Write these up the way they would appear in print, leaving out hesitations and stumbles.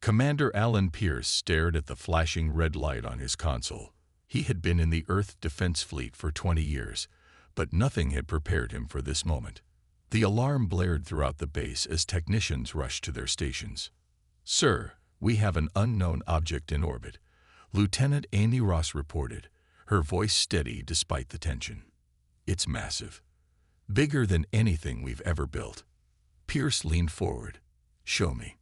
Commander Alan Pierce stared at the flashing red light on his console. He had been in the Earth Defense Fleet for 20 years, but nothing had prepared him for this moment. The alarm blared throughout the base as technicians rushed to their stations. "Sir, we have an unknown object in orbit," Lieutenant Amy Ross reported, her voice steady despite the tension. "It's massive. Bigger than anything we've ever built." Pierce leaned forward. "Show me."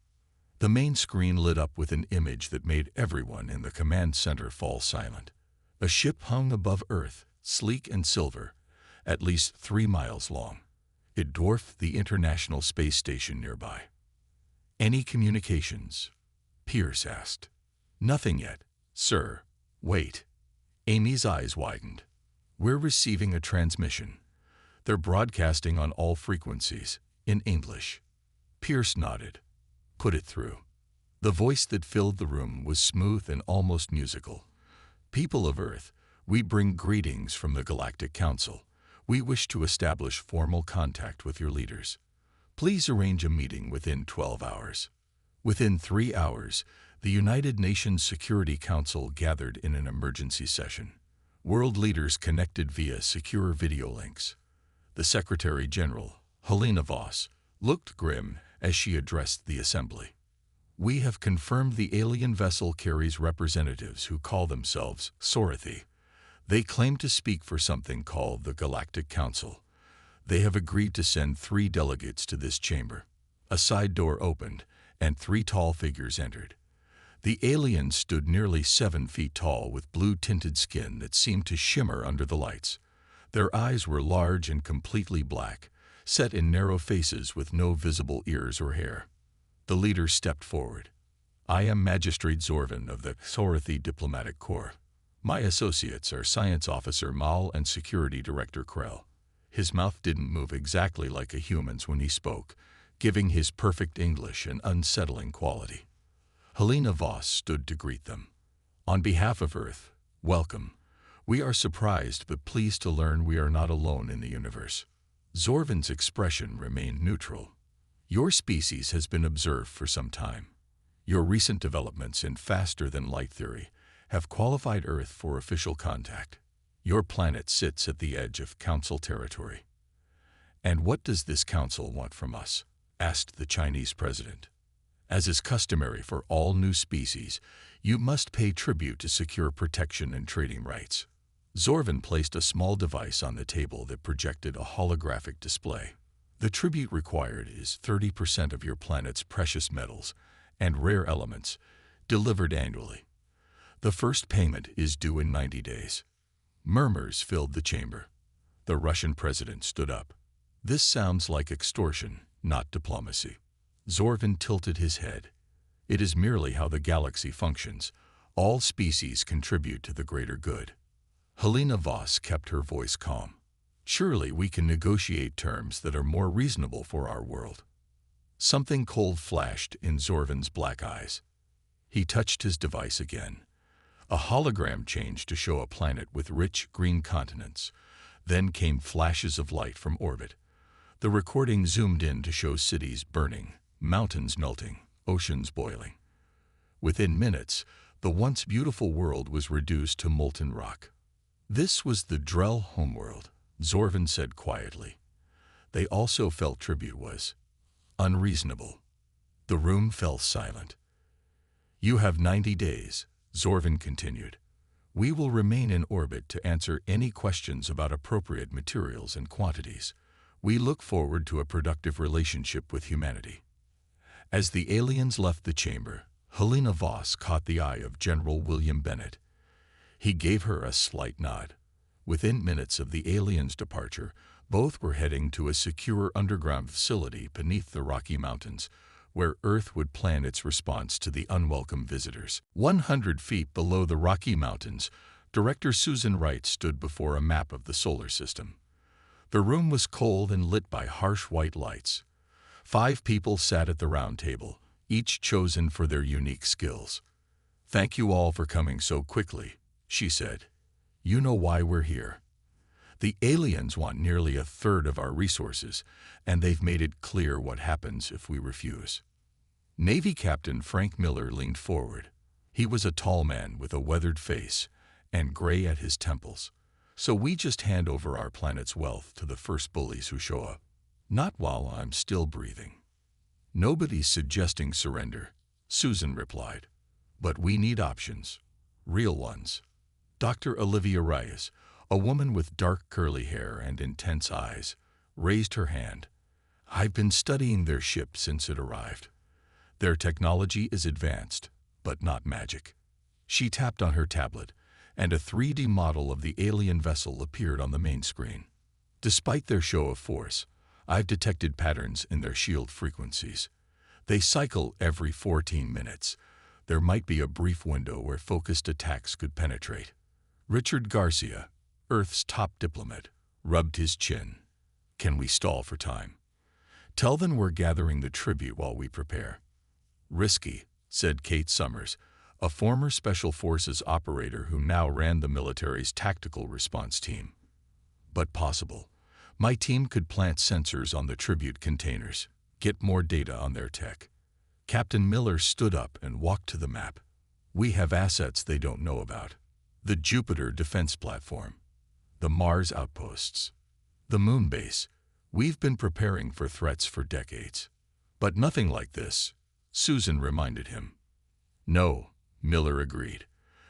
The main screen lit up with an image that made everyone in the command center fall silent. A ship hung above Earth, sleek and silver, at least 3 miles long. It dwarfed the International Space Station nearby. "Any communications?" Pierce asked. "Nothing yet, sir." "Wait." Amy's eyes widened. "We're receiving a transmission. They're broadcasting on all frequencies, in English." Pierce nodded. "Put it through." The voice that filled the room was smooth and almost musical. "People of Earth, we bring greetings from the Galactic Council. We wish to establish formal contact with your leaders. Please arrange a meeting within 12 hours. Within 3 hours, the United Nations Security Council gathered in an emergency session. World leaders connected via secure video links. The Secretary General, Helena Voss, looked grim as she addressed the assembly. "We have confirmed the alien vessel carries representatives who call themselves Sorathi. They claim to speak for something called the Galactic Council. They have agreed to send 3 delegates to this chamber." A side door opened, and 3 tall figures entered. The aliens stood nearly 7 feet tall with blue-tinted skin that seemed to shimmer under the lights. Their eyes were large and completely black, set in narrow faces with no visible ears or hair. The leader stepped forward. "I am Magistrate Zorvin of the Sorathi Diplomatic Corps. My associates are Science Officer Mal and Security Director Krell." His mouth didn't move exactly like a human's when he spoke, giving his perfect English an unsettling quality. Helena Voss stood to greet them. "On behalf of Earth, welcome. We are surprised but pleased to learn we are not alone in the universe." Zorvin's expression remained neutral. "Your species has been observed for some time. Your recent developments in faster-than-light theory have qualified Earth for official contact. Your planet sits at the edge of Council territory." "And what does this Council want from us?" asked the Chinese president. "As is customary for all new species, you must pay tribute to secure protection and trading rights." Zorvin placed a small device on the table that projected a holographic display. "The tribute required is 30% of your planet's precious metals and rare elements, delivered annually. The first payment is due in 90 days. Murmurs filled the chamber. The Russian president stood up. "This sounds like extortion, not diplomacy." Zorvin tilted his head. "It is merely how the galaxy functions. All species contribute to the greater good." Helena Voss kept her voice calm. "Surely we can negotiate terms that are more reasonable for our world." Something cold flashed in Zorvin's black eyes. He touched his device again. A hologram changed to show a planet with rich green continents. Then came flashes of light from orbit. The recording zoomed in to show cities burning, mountains melting, oceans boiling. Within minutes, the once beautiful world was reduced to molten rock. "This was the Drell homeworld," Zorvin said quietly. They also felt tribute was unreasonable. The room fell silent. "You have 90 days, Zorvin continued. "We will remain in orbit to answer any questions about appropriate materials and quantities. We look forward to a productive relationship with humanity." As the aliens left the chamber, Helena Voss caught the eye of General William Bennett. He gave her a slight nod. Within minutes of the aliens' departure, both were heading to a secure underground facility beneath the Rocky Mountains, where Earth would plan its response to the unwelcome visitors. 100 feet below the Rocky Mountains, Director Susan Wright stood before a map of the solar system. The room was cold and lit by harsh white lights. 5 people sat at the round table, each chosen for their unique skills. "Thank you all for coming so quickly," she said. "You know why we're here. The aliens want nearly a third of our resources, and they've made it clear what happens if we refuse." Navy Captain Frank Miller leaned forward. He was a tall man with a weathered face and gray at his temples. So we just hand over our planet's wealth to the first bullies who show up. Not while I'm still breathing. Nobody's suggesting surrender, Susan replied. But we need options. Real ones. Dr. Olivia Reyes, a woman with dark curly hair and intense eyes, raised her hand. I've been studying their ship since it arrived. Their technology is advanced, but not magic. She tapped on her tablet, and a 3D model of the alien vessel appeared on the main screen. Despite their show of force, I've detected patterns in their shield frequencies. They cycle every 14 minutes. There might be a brief window where focused attacks could penetrate. Richard Garcia, Earth's top diplomat, rubbed his chin. Can we stall for time? Tell them we're gathering the tribute while we prepare. Risky, said Kate Summers, a former Special Forces operator who now ran the military's tactical response team. But possible. My team could plant sensors on the tribute containers, get more data on their tech. Captain Miller stood up and walked to the map. We have assets they don't know about. The Jupiter defense platform, the Mars outposts, the moon base. We've been preparing for threats for decades. But nothing like this, Susan reminded him. No, Miller agreed.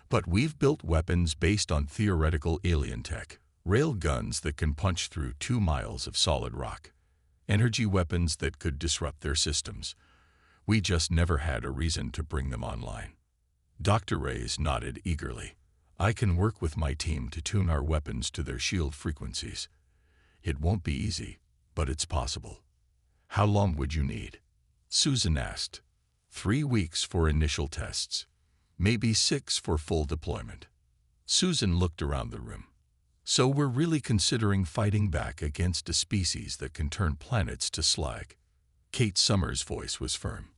But we've built weapons based on theoretical alien tech, rail guns that can punch through 2 miles of solid rock, energy weapons that could disrupt their systems. We just never had a reason to bring them online. Dr. Reyes nodded eagerly. I can work with my team to tune our weapons to their shield frequencies. It won't be easy, but it's possible. How long would you need? Susan asked. 3 weeks for initial tests. Maybe 6 for full deployment. Susan looked around the room. So we're really considering fighting back against a species that can turn planets to slag. Kate Summers' voice was firm.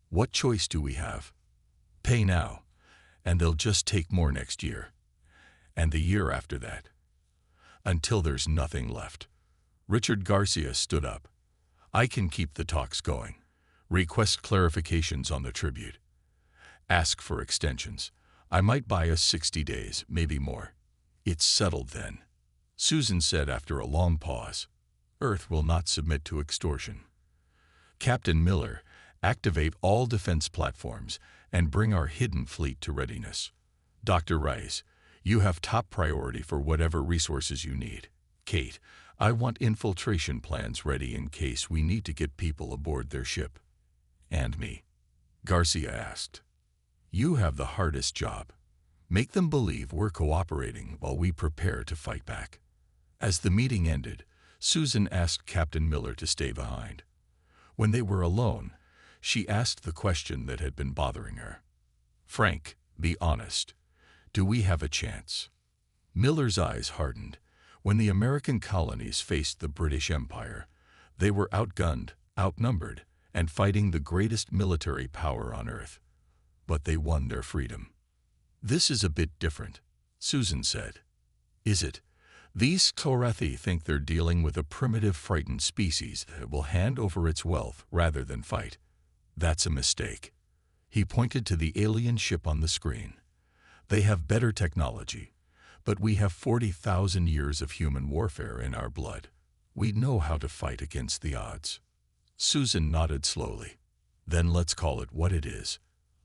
What choice do we have? Pay now, and they'll just take more next year. And the year after that. Until there's nothing left. Richard Garcia stood up. I can keep the talks going. Request clarifications on the tribute. Ask for extensions. I might buy us 60 days, maybe more. It's settled then, Susan said after a long pause. Earth will not submit to extortion. Captain Miller, activate all defense platforms and bring our hidden fleet to readiness. Dr. Rice, you have top priority for whatever resources you need. Kate, I want infiltration plans ready in case we need to get people aboard their ship. And me? Garcia asked. You have the hardest job. Make them believe we're cooperating while we prepare to fight back. As the meeting ended, Susan asked Captain Miller to stay behind. When they were alone, she asked the question that had been bothering her. Frank, be honest. Do we have a chance? Miller's eyes hardened. When the American colonies faced the British Empire, they were outgunned, outnumbered, and fighting the greatest military power on Earth. But they won their freedom. This is a bit different, Susan said. Is it? These Korathi think they're dealing with a primitive, frightened species that will hand over its wealth rather than fight. That's a mistake. He pointed to the alien ship on the screen. They have better technology, but we have 40,000 years of human warfare in our blood. We know how to fight against the odds. Susan nodded slowly. Then let's call it what it is.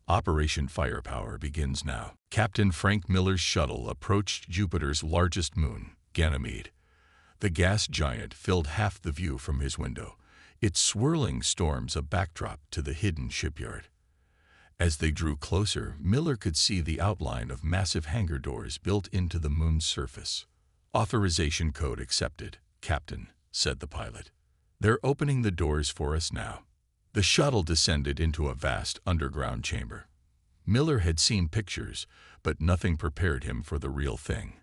Operation Firepower begins now. Captain Frank Miller's shuttle approached Jupiter's largest moon, Ganymede. The gas giant filled half the view from his window, its swirling storms a backdrop to the hidden shipyard. As they drew closer, Miller could see the outline of massive hangar doors built into the moon's surface. Authorization code accepted, Captain, said the pilot. They're opening the doors for us now. The shuttle descended into a vast underground chamber. Miller had seen pictures, but nothing prepared him for the real thing.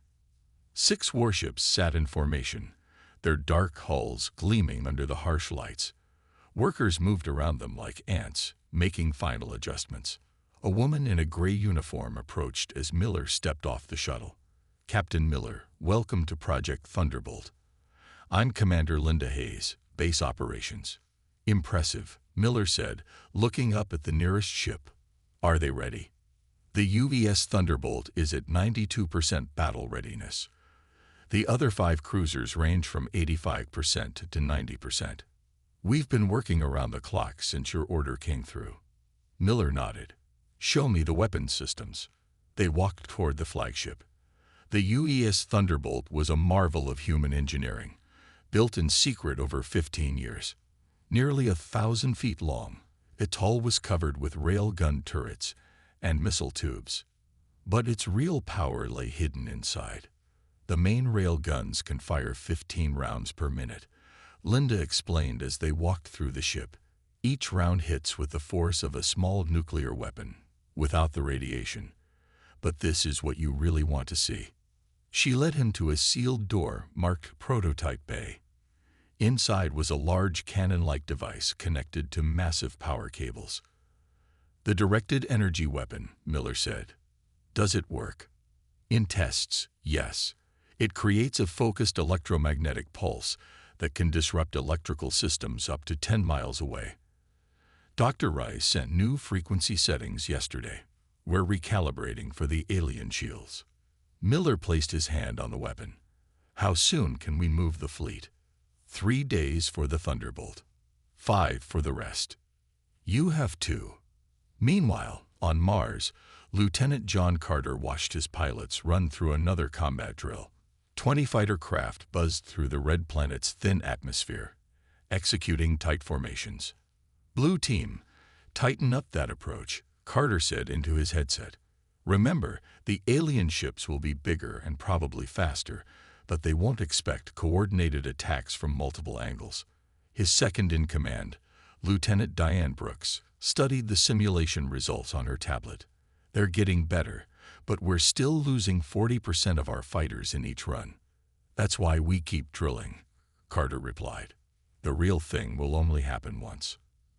6 warships sat in formation, their dark hulls gleaming under the harsh lights. Workers moved around them like ants, making final adjustments. A woman in a gray uniform approached as Miller stepped off the shuttle. Captain Miller, welcome to Project Thunderbolt. I'm Commander Linda Hayes, Base Operations. Impressive, Miller said, looking up at the nearest ship. Are they ready? The UVS Thunderbolt is at 92% battle readiness. The other 5 cruisers range from 85% to 90%. We've been working around the clock since your order came through. Miller nodded. Show me the weapons systems. They walked toward the flagship. The UES Thunderbolt was a marvel of human engineering, built in secret over 15 years. Nearly 1,000 feet long, its hull was covered with railgun turrets and missile tubes. But its real power lay hidden inside. The main rail guns can fire 15 rounds per minute, Linda explained as they walked through the ship. Each round hits with the force of a small nuclear weapon, without the radiation. But this is what you really want to see. She led him to a sealed door marked Prototype Bay. Inside was a large cannon-like device connected to massive power cables. The directed energy weapon, Miller said. Does it work? In tests, yes. It creates a focused electromagnetic pulse that can disrupt electrical systems up to 10 miles away. Dr. Rice sent new frequency settings yesterday. We're recalibrating for the alien shields. Miller placed his hand on the weapon. How soon can we move the fleet? 3 days for the Thunderbolt. 5 for the rest. You have 2. Meanwhile, on Mars, Lieutenant John Carter watched his pilots run through another combat drill. 20 fighter craft buzzed through the red planet's thin atmosphere, executing tight formations. Blue team, tighten up that approach, Carter said into his headset. Remember, the alien ships will be bigger and probably faster, but they won't expect coordinated attacks from multiple angles. His second-in-command, Lieutenant Diane Brooks, studied the simulation results on her tablet. They're getting better, but we're still losing 40% of our fighters in each run. That's why we keep drilling, Carter replied. The real thing will only happen once.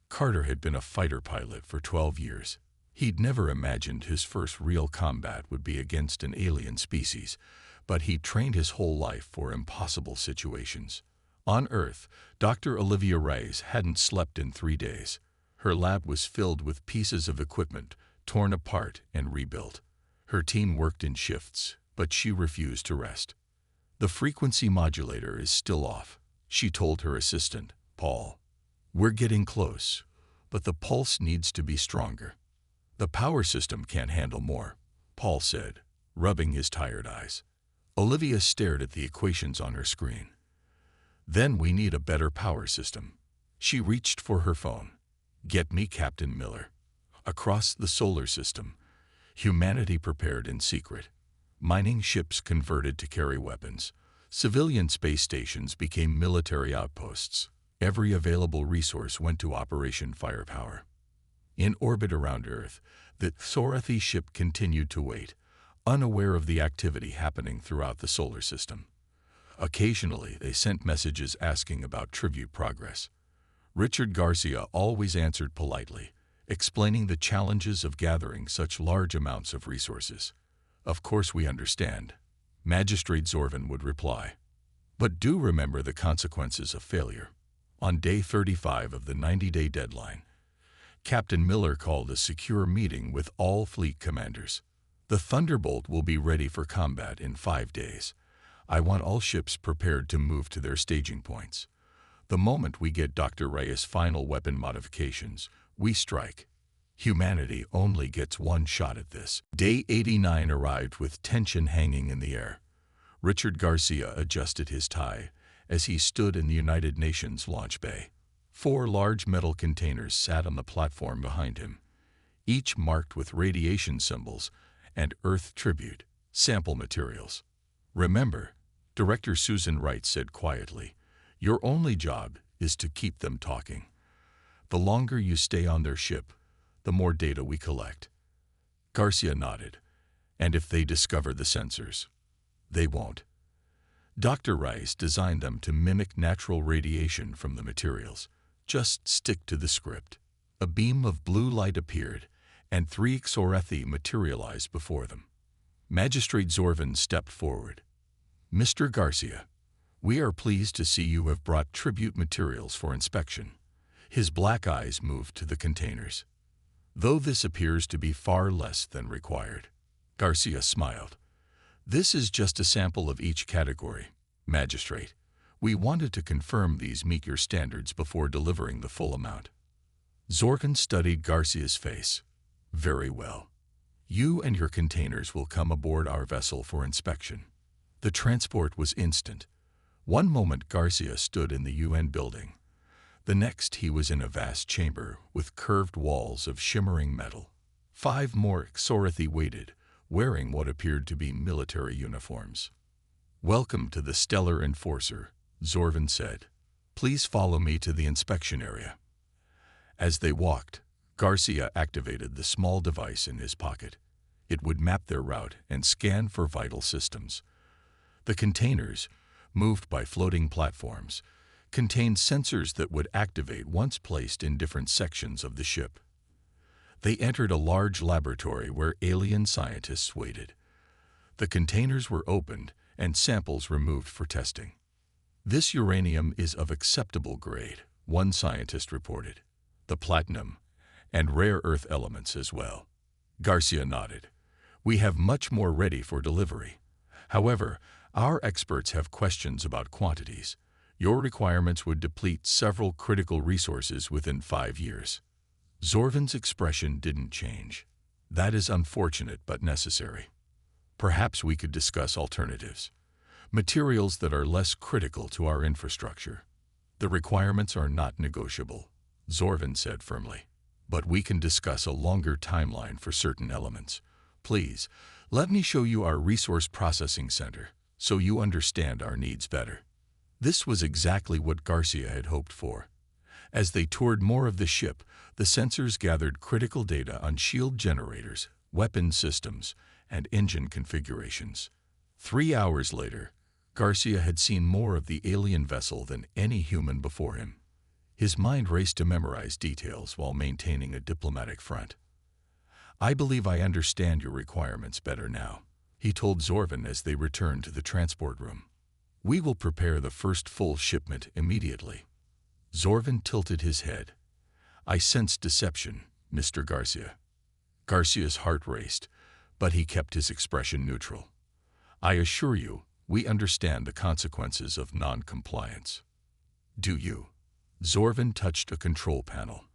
Carter had been a fighter pilot for 12 years. He'd never imagined his first real combat would be against an alien species, but he'd trained his whole life for impossible situations. On Earth, Dr. Olivia Rice hadn't slept in 3 days. Her lab was filled with pieces of equipment torn apart and rebuilt. Her team worked in shifts, but she refused to rest. The frequency modulator is still off, she told her assistant, Paul. We're getting close, but the pulse needs to be stronger. The power system can't handle more, Paul said, rubbing his tired eyes. Olivia stared at the equations on her screen. Then we need a better power system. She reached for her phone. Get me Captain Miller. Across the solar system, humanity prepared in secret. Mining ships converted to carry weapons. Civilian space stations became military outposts. Every available resource went to Operation Firepower. In orbit around Earth, the Sorathi ship continued to wait, unaware of the activity happening throughout the solar system. Occasionally, they sent messages asking about tribute progress. Richard Garcia always answered politely, explaining the challenges of gathering such large amounts of resources. Of course we understand, Magistrate Zorvin would reply. But do remember the consequences of failure. On day 35 of the 90-day deadline, Captain Miller called a secure meeting with all fleet commanders. The Thunderbolt will be ready for combat in 5 days. I want all ships prepared to move to their staging points. The moment we get Dr. Reyes' final weapon modifications, we strike. Humanity only gets one shot at this. Day 89 arrived with tension hanging in the air. Richard Garcia adjusted his tie as he stood in the United Nations launch bay. 4 large metal containers sat on the platform behind him, each marked with radiation symbols and Earth tribute sample materials. Remember, Director Susan Wright said quietly, your only job is to keep them talking. The longer you stay on their ship, the more data we collect. Garcia nodded. And if they discover the sensors? They won't. Dr. Rice designed them to mimic natural radiation from the materials. Just stick to the script. A beam of blue light appeared, and 3 Xorethi materialized before them. Magistrate Zorvin stepped forward. Mr. Garcia, we are pleased to see you have brought tribute materials for inspection. His black eyes moved to the containers. Though this appears to be far less than required. Garcia smiled. This is just a sample of each category, Magistrate. We wanted to confirm these meet your standards before delivering the full amount. Zorkin studied Garcia's face. Very well. You and your containers will come aboard our vessel for inspection. The transport was instant. One moment Garcia stood in the UN building. The next he was in a vast chamber with curved walls of shimmering metal. 5 more Xorithi waited, wearing what appeared to be military uniforms. Welcome to the Stellar Enforcer, Zorvin said. Please follow me to the inspection area. As they walked, Garcia activated the small device in his pocket. It would map their route and scan for vital systems. The containers, moved by floating platforms, contained sensors that would activate once placed in different sections of the ship. They entered a large laboratory where alien scientists waited. The containers were opened and samples removed for testing. This uranium is of acceptable grade, one scientist reported. The platinum and rare earth elements as well. Garcia nodded. We have much more ready for delivery. However, our experts have questions about quantities. Your requirements would deplete several critical resources within 5 years. Zorvin's expression didn't change. That is unfortunate but necessary. Perhaps we could discuss alternatives. Materials that are less critical to our infrastructure. The requirements are not negotiable, Zorvin said firmly. But we can discuss a longer timeline for certain elements. Please, let me show you our resource processing center, so you understand our needs better. This was exactly what Garcia had hoped for. As they toured more of the ship, the sensors gathered critical data on shield generators, weapon systems, and engine configurations. 3 hours later, Garcia had seen more of the alien vessel than any human before him. His mind raced to memorize details while maintaining a diplomatic front. I believe I understand your requirements better now, he told Zorvin as they returned to the transport room. We will prepare the first full shipment immediately. Zorvin tilted his head. I sense deception, Mr. Garcia. Garcia's heart raced, but he kept his expression neutral. I assure you, we understand the consequences of non-compliance. Do you? Zorvin touched a control panel,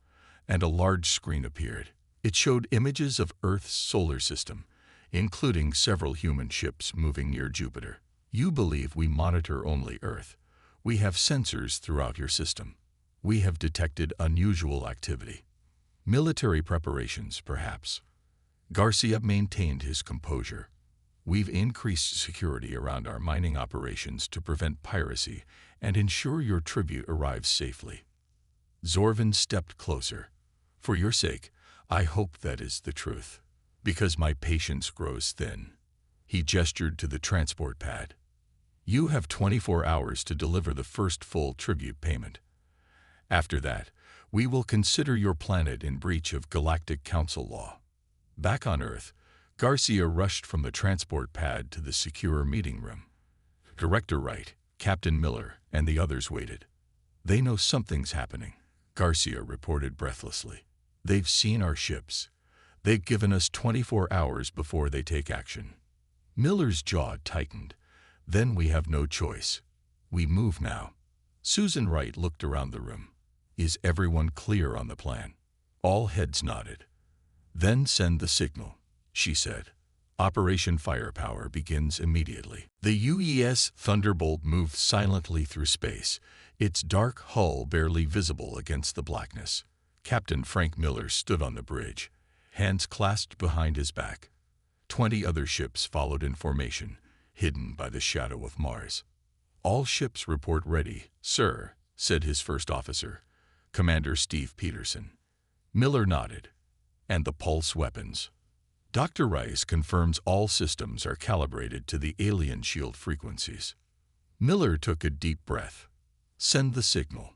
and a large screen appeared. It showed images of Earth's solar system, including several human ships moving near Jupiter. You believe we monitor only Earth. We have sensors throughout your system. We have detected unusual activity. Military preparations, perhaps. Garcia maintained his composure. We've increased security around our mining operations to prevent piracy and ensure your tribute arrives safely. Zorvin stepped closer. For your sake, I hope that is the truth, because my patience grows thin. He gestured to the transport pad. You have 24 hours to deliver the first full tribute payment. After that, we will consider your planet in breach of Galactic Council law. Back on Earth, Garcia rushed from the transport pad to the secure meeting room. Director Wright, Captain Miller, and the others waited. They know something's happening, Garcia reported breathlessly. They've seen our ships. They've given us 24 hours before they take action. Miller's jaw tightened. Then we have no choice. We move now. Susan Wright looked around the room. Is everyone clear on the plan? All heads nodded. Then send the signal, she said. Operation Firepower begins immediately. The UES Thunderbolt moved silently through space, its dark hull barely visible against the blackness. Captain Frank Miller stood on the bridge, hands clasped behind his back. 20 other ships followed in formation, hidden by the shadow of Mars. All ships report ready, sir, said his first officer, Commander Steve Peterson. Miller nodded. And the pulse weapons. Dr. Rice confirms all systems are calibrated to the alien shield frequencies. Miller took a deep breath. Send the signal.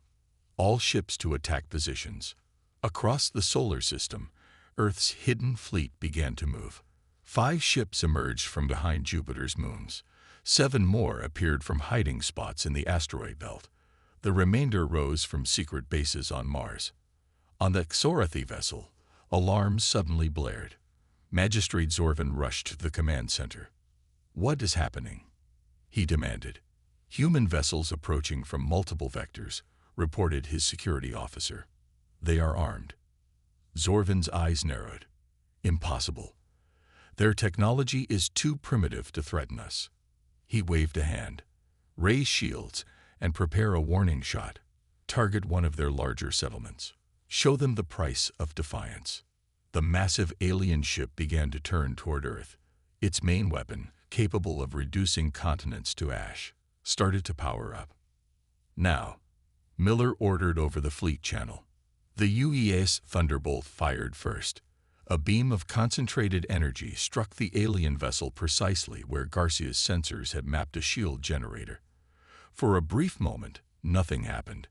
All ships to attack positions. Across the solar system, Earth's hidden fleet began to move. 5 ships emerged from behind Jupiter's moons. 7 more appeared from hiding spots in the asteroid belt. The remainder rose from secret bases on Mars. On the Xorathi vessel, alarms suddenly blared. Magistrate Zorvan rushed to the command center. "What is happening?" he demanded. "Human vessels approaching from multiple vectors," reported his security officer. "They are armed." Zorvan's eyes narrowed. "Impossible. Their technology is too primitive to threaten us." He waved a hand. "Raise shields and prepare a warning shot. Target one of their larger settlements. Show them the price of defiance." The massive alien ship began to turn toward Earth. Its main weapon, capable of reducing continents to ash, started to power up. "Now," Miller ordered over the fleet channel. The UES Thunderbolt fired first. A beam of concentrated energy struck the alien vessel precisely where Garcia's sensors had mapped a shield generator. For a brief moment, nothing happened.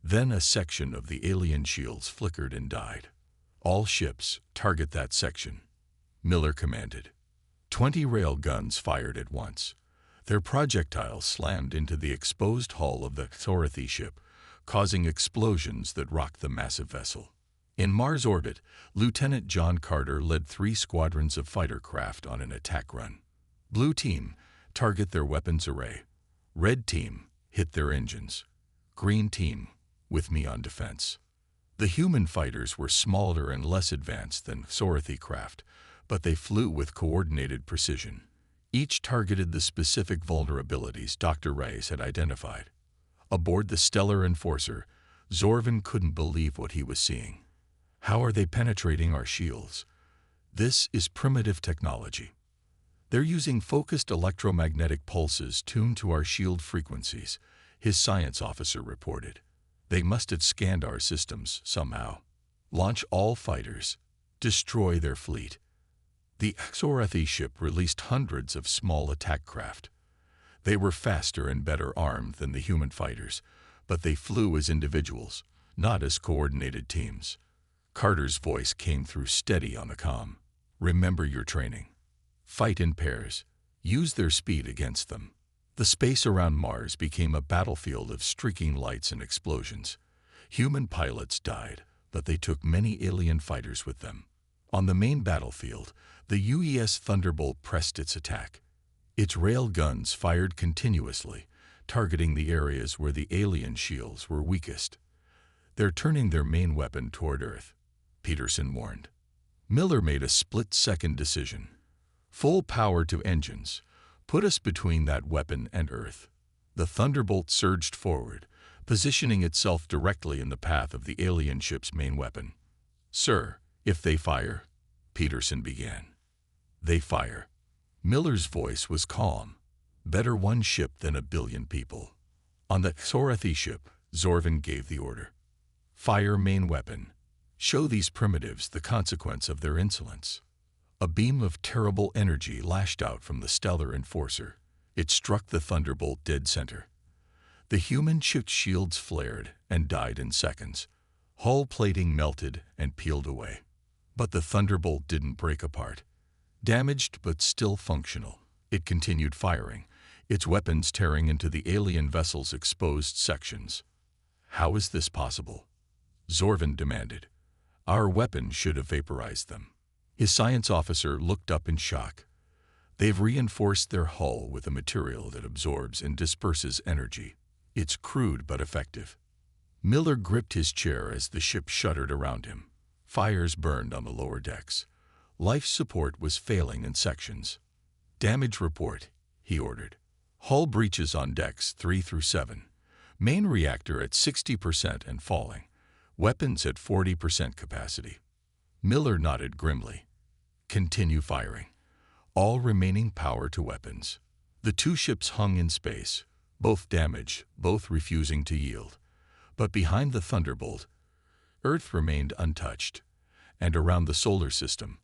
Then a section of the alien shields flickered and died. "All ships, target that section," Miller commanded. 20 rail guns fired at once. Their projectiles slammed into the exposed hull of the Xorathi ship, causing explosions that rocked the massive vessel. In Mars orbit, Lieutenant John Carter led 3 squadrons of fighter craft on an attack run. "Blue team, target their weapons array. Red team, hit their engines. Green team, with me on defense." The human fighters were smaller and less advanced than Xorathi craft, but they flew with coordinated precision. Each targeted the specific vulnerabilities Dr. Reyes had identified. Aboard the Stellar Enforcer, Zorvan couldn't believe what he was seeing. "How are they penetrating our shields? This is primitive technology. They're using focused electromagnetic pulses tuned to our shield frequencies," his science officer reported. "They must have scanned our systems somehow. Launch all fighters. Destroy their fleet." The Xorathi ship released hundreds of small attack craft. They were faster and better armed than the human fighters, but they flew as individuals, not as coordinated teams. Carter's voice came through steady on the comm. "Remember your training. Fight in pairs. Use their speed against them." The space around Mars became a battlefield of streaking lights and explosions. Human pilots died, but they took many alien fighters with them. On the main battlefield, the UES Thunderbolt pressed its attack. Its rail guns fired continuously, targeting the areas where the alien shields were weakest. "They're turning their main weapon toward Earth," Peterson warned. Miller made a split-second decision. "Full power to engines. Put us between that weapon and Earth." The Thunderbolt surged forward, positioning itself directly in the path of the alien ship's main weapon. "Sir, if they fire," Peterson began. "They fire." Miller's voice was calm. "Better one ship than a billion people." On the Xorathi ship, Zorvan gave the order. "Fire main weapon. Show these primitives the consequence of their insolence." A beam of terrible energy lashed out from the Stellar Enforcer. It struck the Thunderbolt dead center. The human ship's shields flared and died in seconds. Hull plating melted and peeled away. But the Thunderbolt didn't break apart. Damaged but still functional, it continued firing, its weapons tearing into the alien vessel's exposed sections. "How is this possible?" Zorvan demanded. "Our weapon should have vaporized them." His science officer looked up in shock. "They've reinforced their hull with a material that absorbs and disperses energy. It's crude but effective." Miller gripped his chair as the ship shuddered around him. Fires burned on the lower decks. Life support was failing in sections. "Damage report," he ordered. "Hull breaches on decks 3 through 7. Main reactor at 60% and falling. Weapons at 40% capacity." Miller nodded grimly. "Continue firing. All remaining power to weapons." The 2 ships hung in space, both damaged, both refusing to yield. But behind the Thunderbolt, Earth remained untouched. And around the solar system,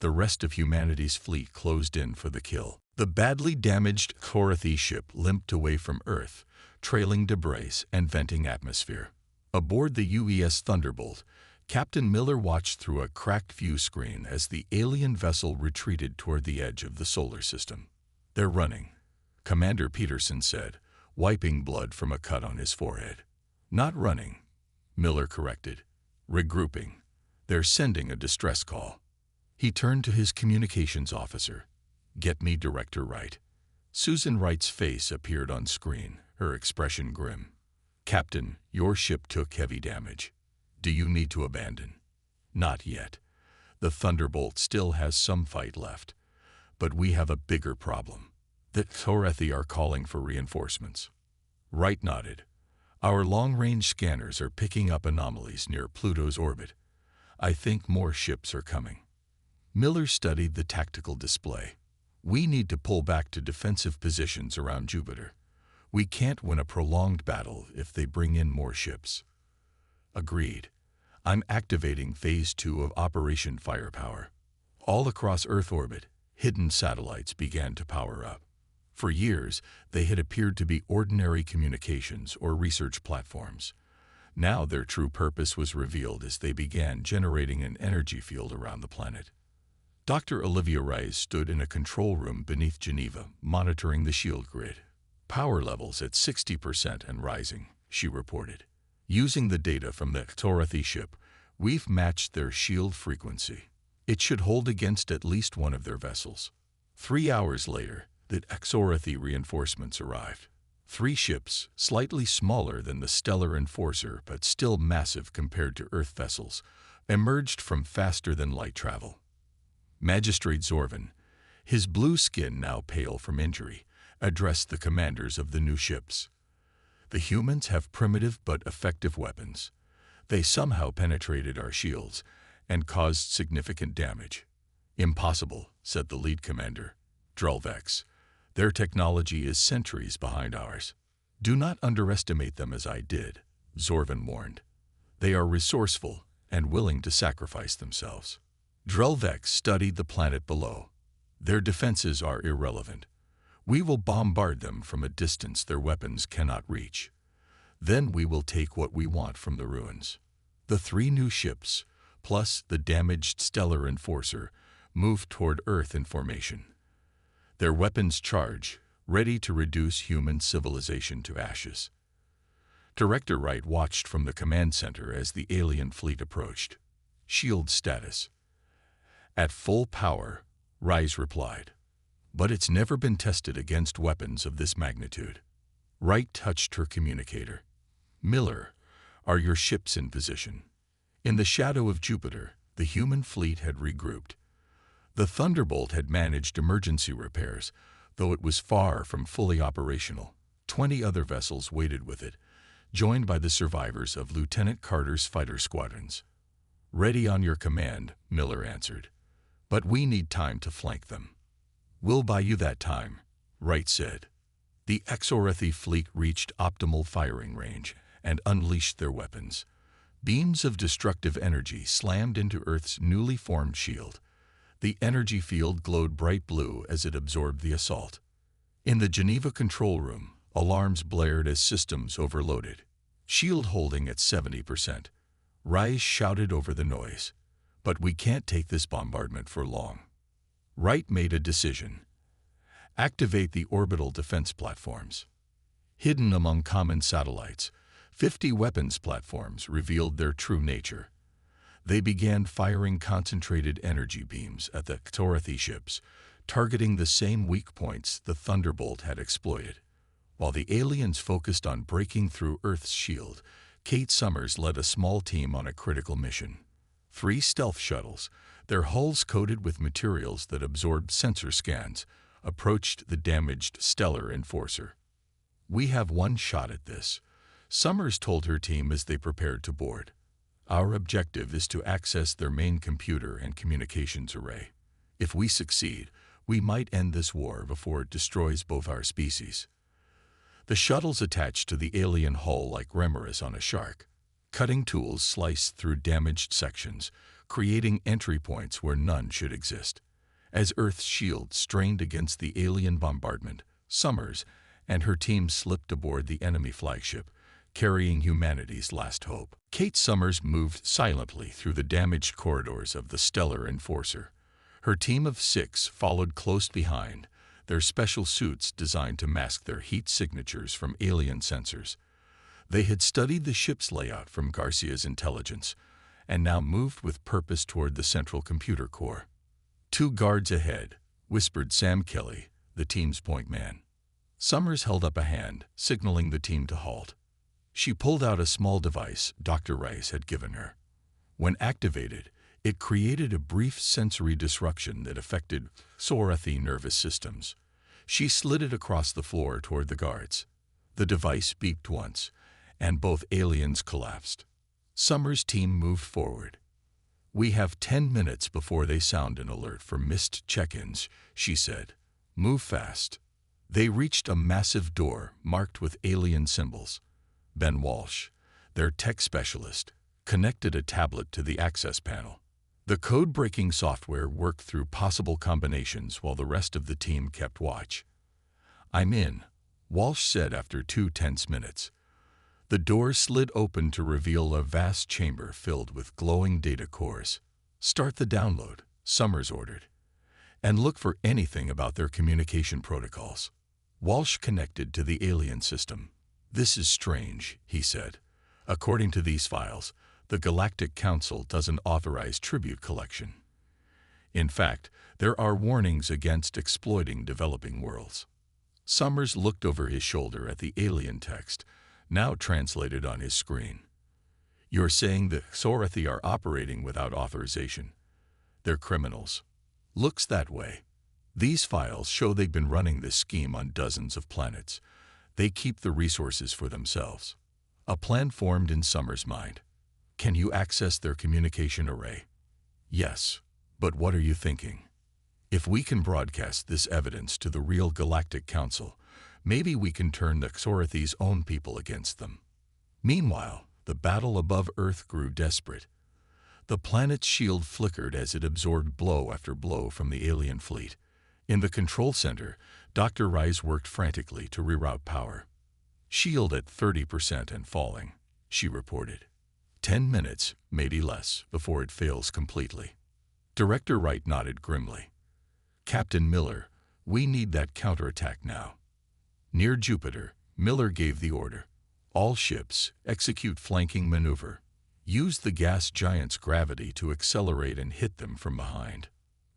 the rest of humanity's fleet closed in for the kill. The badly damaged Xorathi ship limped away from Earth, trailing debris and venting atmosphere. Aboard the UES Thunderbolt, Captain Miller watched through a cracked view screen as the alien vessel retreated toward the edge of the solar system. "They're running," Commander Peterson said, wiping blood from a cut on his forehead. Not running, Miller corrected. Regrouping. They're sending a distress call. He turned to his communications officer. Get me Director Wright. Susan Wright's face appeared on screen, her expression grim. Captain, your ship took heavy damage. Do you need to abandon? Not yet. The Thunderbolt still has some fight left. But we have a bigger problem. The Thorethi are calling for reinforcements. Wright nodded. Our long-range scanners are picking up anomalies near Pluto's orbit. I think more ships are coming. Miller studied the tactical display. We need to pull back to defensive positions around Jupiter. We can't win a prolonged battle if they bring in more ships. Agreed. I'm activating Phase 2 of Operation Firepower. All across Earth orbit, hidden satellites began to power up. For years, they had appeared to be ordinary communications or research platforms. Now their true purpose was revealed as they began generating an energy field around the planet. Dr. Olivia Rice stood in a control room beneath Geneva, monitoring the shield grid. Power levels at 60% and rising, she reported. Using the data from the Thorethi ship, we've matched their shield frequency. It should hold against at least one of their vessels. 3 hours later, the Thorethi reinforcements arrived. 3 ships, slightly smaller than the Stellar Enforcer but still massive compared to Earth vessels, emerged from faster-than-light travel. Magistrate Zorvan, his blue skin now pale from injury, addressed the commanders of the new ships. The humans have primitive but effective weapons. They somehow penetrated our shields and caused significant damage. Impossible, said the lead commander, Drelvex. Their technology is centuries behind ours. Do not underestimate them as I did, Zorvan warned. They are resourceful and willing to sacrifice themselves. Drelvex studied the planet below. Their defenses are irrelevant. We will bombard them from a distance their weapons cannot reach. Then we will take what we want from the ruins. The 3 new ships, plus the damaged Stellar Enforcer, moved toward Earth in formation. Their weapons charge, ready to reduce human civilization to ashes. Director Wright watched from the command center as the alien fleet approached. Shield status. At full power, Rise replied. But it's never been tested against weapons of this magnitude. Wright touched her communicator. Miller, are your ships in position? In the shadow of Jupiter, the human fleet had regrouped. The Thunderbolt had managed emergency repairs, though it was far from fully operational. 20 other vessels waited with it, joined by the survivors of Lieutenant Carter's fighter squadrons. Ready on your command, Miller answered. But we need time to flank them. We'll buy you that time, Wright said. The Thorethi fleet reached optimal firing range and unleashed their weapons. Beams of destructive energy slammed into Earth's newly formed shield. The energy field glowed bright blue as it absorbed the assault. In the Geneva control room, alarms blared as systems overloaded. Shield holding at 70%. Rise shouted over the noise. But we can't take this bombardment for long. Wright made a decision. Activate the orbital defense platforms. Hidden among common satellites, 50 weapons platforms revealed their true nature. They began firing concentrated energy beams at the Thorethi ships, targeting the same weak points the Thunderbolt had exploited. While the aliens focused on breaking through Earth's shield, Kate Summers led a small team on a critical mission. 3 stealth shuttles, their hulls coated with materials that absorbed sensor scans, approached the damaged Stellar Enforcer. We have one shot at this, Summers told her team as they prepared to board. Our objective is to access their main computer and communications array. If we succeed, we might end this war before it destroys both our species. The shuttles attached to the alien hull like remoras on a shark. Cutting tools sliced through damaged sections, creating entry points where none should exist. As Earth's shield strained against the alien bombardment, Summers and her team slipped aboard the enemy flagship, carrying humanity's last hope. Kate Summers moved silently through the damaged corridors of the Stellar Enforcer. Her team of 6 followed close behind, their special suits designed to mask their heat signatures from alien sensors. They had studied the ship's layout from Garcia's intelligence, and now moved with purpose toward the central computer core. 2 guards ahead, whispered Sam Kelly, the team's point man. Summers held up a hand, signaling the team to halt. She pulled out a small device Dr. Rice had given her. When activated, it created a brief sensory disruption that affected Sorathi nervous systems. She slid it across the floor toward the guards. The device beeped once, and both aliens collapsed. Summers' team moved forward. "We have 10 minutes before they sound an alert for missed check-ins," she said. "Move fast." They reached a massive door marked with alien symbols. Ben Walsh, their tech specialist, connected a tablet to the access panel. The code-breaking software worked through possible combinations while the rest of the team kept watch. "I'm in," Walsh said after 2 tense minutes. The door slid open to reveal a vast chamber filled with glowing data cores. "Start the download," Summers ordered, "and look for anything about their communication protocols." Walsh connected to the alien system. "This is strange," he said. "According to these files, the Galactic Council doesn't authorize tribute collection. In fact, there are warnings against exploiting developing worlds." Summers looked over his shoulder at the alien text, now translated on his screen. "You're saying the Sorathi are operating without authorization? They're criminals." "Looks that way. These files show they've been running this scheme on dozens of planets. They keep the resources for themselves." A plan formed in Summers' mind. "Can you access their communication array?" "Yes, but what are you thinking? If we can broadcast this evidence to the real Galactic Council, maybe we can turn the Sorathi's own people against them." Meanwhile, the battle above Earth grew desperate. The planet's shield flickered as it absorbed blow after blow from the alien fleet. In the control center, Dr. Rice worked frantically to reroute power. "Shield at 30% and falling," she reported. 10 minutes, maybe less, before it fails completely. Director Wright nodded grimly. "Captain Miller, we need that counterattack now." Near Jupiter, Miller gave the order. "All ships, execute flanking maneuver. Use the gas giant's gravity to accelerate and hit them from behind."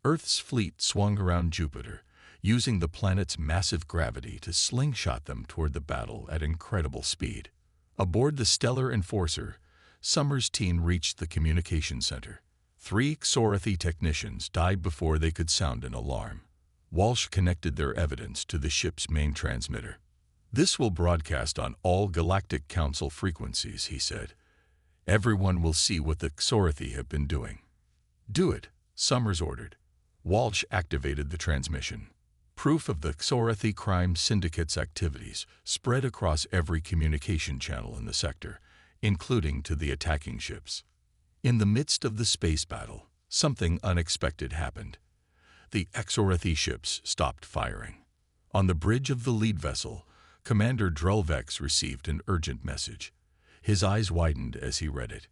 Earth's fleet swung around Jupiter, using the planet's massive gravity to slingshot them toward the battle at incredible speed. Aboard the Stellar Enforcer, Summers' team reached the communication center. 3 Sorathi technicians died before they could sound an alarm. Walsh connected their evidence to the ship's main transmitter. "This will broadcast on all Galactic Council frequencies," he said. "Everyone will see what the Sorathi have been doing." "Do it," Summers ordered. Walsh activated the transmission. Proof of the Sorathi crime syndicate's activities spread across every communication channel in the sector, including to the attacking ships. In the midst of the space battle, something unexpected happened. The Sorathi ships stopped firing. On the bridge of the lead vessel, Commander Drelvex received an urgent message. His eyes widened as he read it.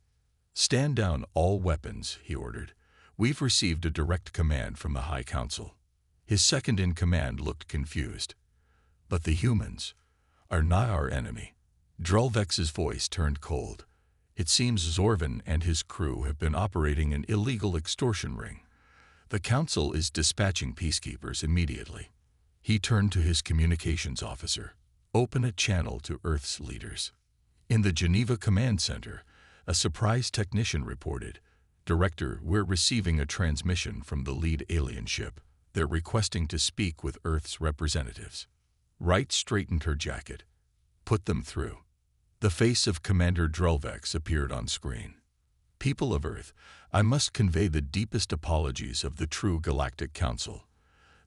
"Stand down all weapons," he ordered. "We've received a direct command from the High Council." His second-in-command looked confused. "But the humans are not our enemy." Drelvex's voice turned cold. "It seems Zorvan and his crew have been operating an illegal extortion ring. The Council is dispatching peacekeepers immediately." He turned to his communications officer. "Open a channel to Earth's leaders." In the Geneva Command Center, a surprise technician reported, "Director, we're receiving a transmission from the lead alien ship. They're requesting to speak with Earth's representatives." Wright straightened her jacket. "Put them through." The face of Commander Drelvex appeared on screen. "People of Earth, I must convey the deepest apologies of the true Galactic Council.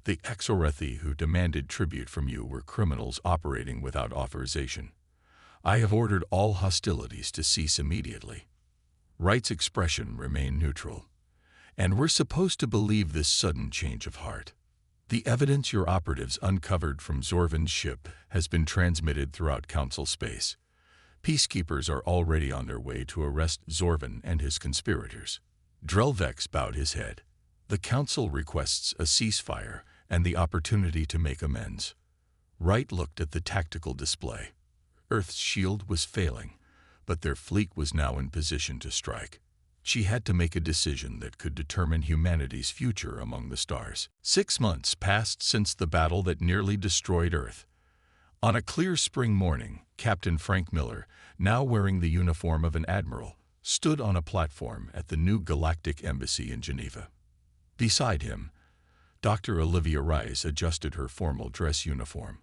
The Sorathi who demanded tribute from you were criminals operating without authorization. I have ordered all hostilities to cease immediately." Wright's expression remained neutral. "And we're supposed to believe this sudden change of heart. The evidence your operatives uncovered from Zorvan's ship has been transmitted throughout Council space. Peacekeepers are already on their way to arrest Zorvan and his conspirators." Drelvex bowed his head. "The Council requests a ceasefire and the opportunity to make amends." Wright looked at the tactical display. Earth's shield was failing, but their fleet was now in position to strike. She had to make a decision that could determine humanity's future among the stars. 6 months passed since the battle that nearly destroyed Earth. On a clear spring morning, Captain Frank Miller, now wearing the uniform of an admiral, stood on a platform at the new Galactic Embassy in Geneva. Beside him, Dr. Olivia Rice adjusted her formal dress uniform,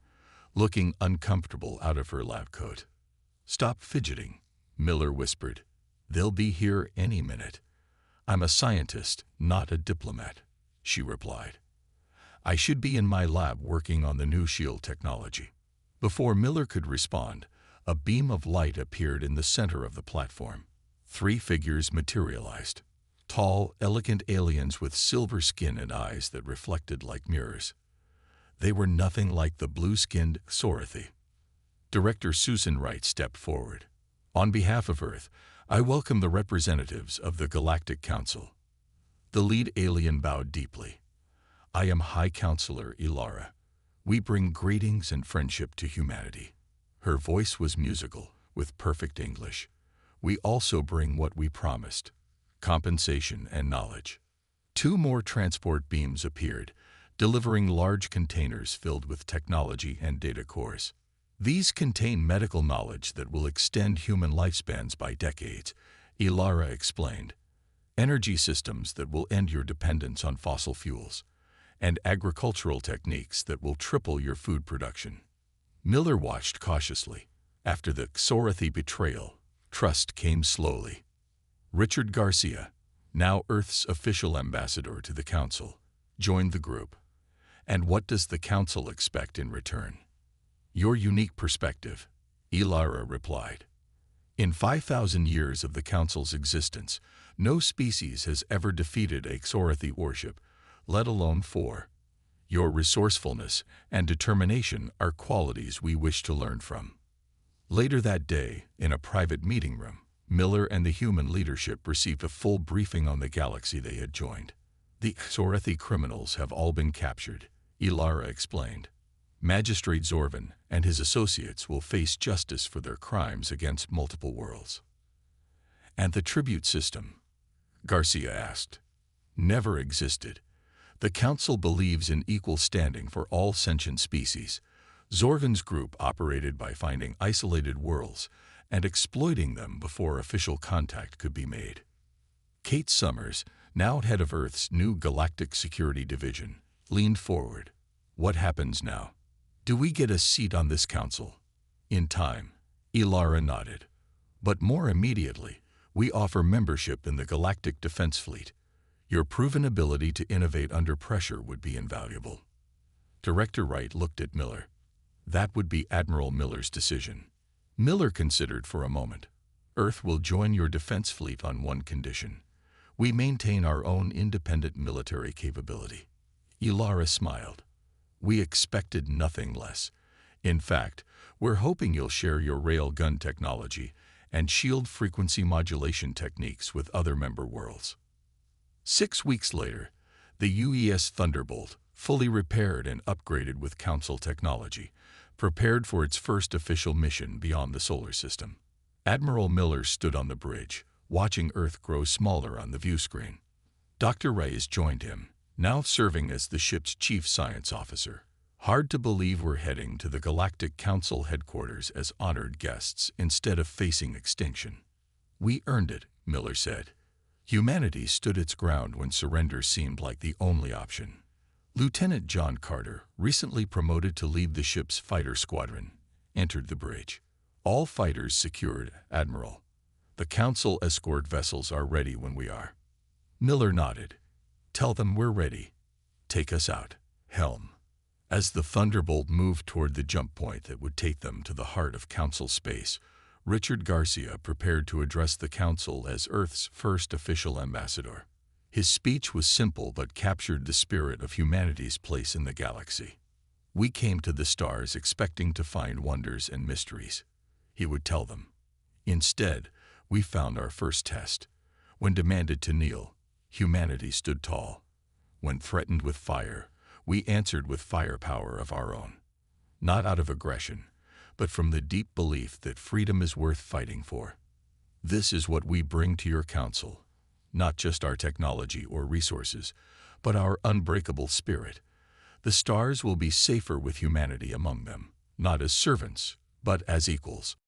looking uncomfortable out of her lab coat. "Stop fidgeting," Miller whispered. "They'll be here any minute." "I'm a scientist, not a diplomat," she replied. "I should be in my lab working on the new shield technology." Before Miller could respond, a beam of light appeared in the center of the platform. 3 figures materialized. Tall, elegant aliens with silver skin and eyes that reflected like mirrors. They were nothing like the blue-skinned Xorathi. Director Susan Wright stepped forward. "On behalf of Earth, I welcome the representatives of the Galactic Council." The lead alien bowed deeply. "I am High Counselor Ilara. We bring greetings and friendship to humanity." Her voice was musical, with perfect English. "We also bring what we promised: compensation and knowledge." 2 more transport beams appeared, delivering large containers filled with technology and data cores. "These contain medical knowledge that will extend human lifespans by decades," Ilara explained. "Energy systems that will end your dependence on fossil fuels, and agricultural techniques that will triple your food production." Miller watched cautiously. After the Xorathi betrayal, trust came slowly. Richard Garcia, now Earth's official ambassador to the Council, joined the group. "And what does the Council expect in return?" "Your unique perspective," Ilara replied. "In 5,000 years of the Council's existence, no species has ever defeated a Xorathi warship, let alone 4. Your resourcefulness and determination are qualities we wish to learn from." Later that day, in a private meeting room, Miller and the human leadership received a full briefing on the galaxy they had joined. "The Xorathi criminals have all been captured," Ilara explained. "Magistrate Zorvan and his associates will face justice for their crimes against multiple worlds." "And the tribute system?" Garcia asked. "Never existed. The Council believes in equal standing for all sentient species. Zorvan's group operated by finding isolated worlds and exploiting them before official contact could be made." Kate Summers, now head of Earth's new Galactic Security Division, leaned forward. "What happens now? Do we get a seat on this council?" "In time," Ilara nodded. "But more immediately, we offer membership in the Galactic Defense Fleet. Your proven ability to innovate under pressure would be invaluable." Director Wright looked at Miller. "That would be Admiral Miller's decision." Miller considered for a moment. "Earth will join your defense fleet on one condition: we maintain our own independent military capability." Ilara smiled. "We expected nothing less. In fact, we're hoping you'll share your railgun technology and shield frequency modulation techniques with other member worlds." 6 weeks later, the UES Thunderbolt, fully repaired and upgraded with Council technology, prepared for its first official mission beyond the solar system. Admiral Miller stood on the bridge, watching Earth grow smaller on the view screen. Dr. Reyes joined him, now serving as the ship's chief science officer. "Hard to believe we're heading to the Galactic Council headquarters as honored guests instead of facing extinction." "We earned it," Miller said. "Humanity stood its ground when surrender seemed like the only option." Lieutenant John Carter, recently promoted to lead the ship's fighter squadron, entered the bridge. "All fighters secured, Admiral. The Council escort vessels are ready when we are." Miller nodded. "Tell them we're ready. Take us out, helm." As the Thunderbolt moved toward the jump point that would take them to the heart of Council space, Richard Garcia prepared to address the Council as Earth's first official ambassador. His speech was simple but captured the spirit of humanity's place in the galaxy. "We came to the stars expecting to find wonders and mysteries," he would tell them. "Instead, we found our first test. When demanded to kneel, humanity stood tall. When threatened with fire, we answered with firepower of our own. Not out of aggression, but from the deep belief that freedom is worth fighting for. This is what we bring to your council, not just our technology or resources, but our unbreakable spirit. The stars will be safer with humanity among them, not as servants, but as equals.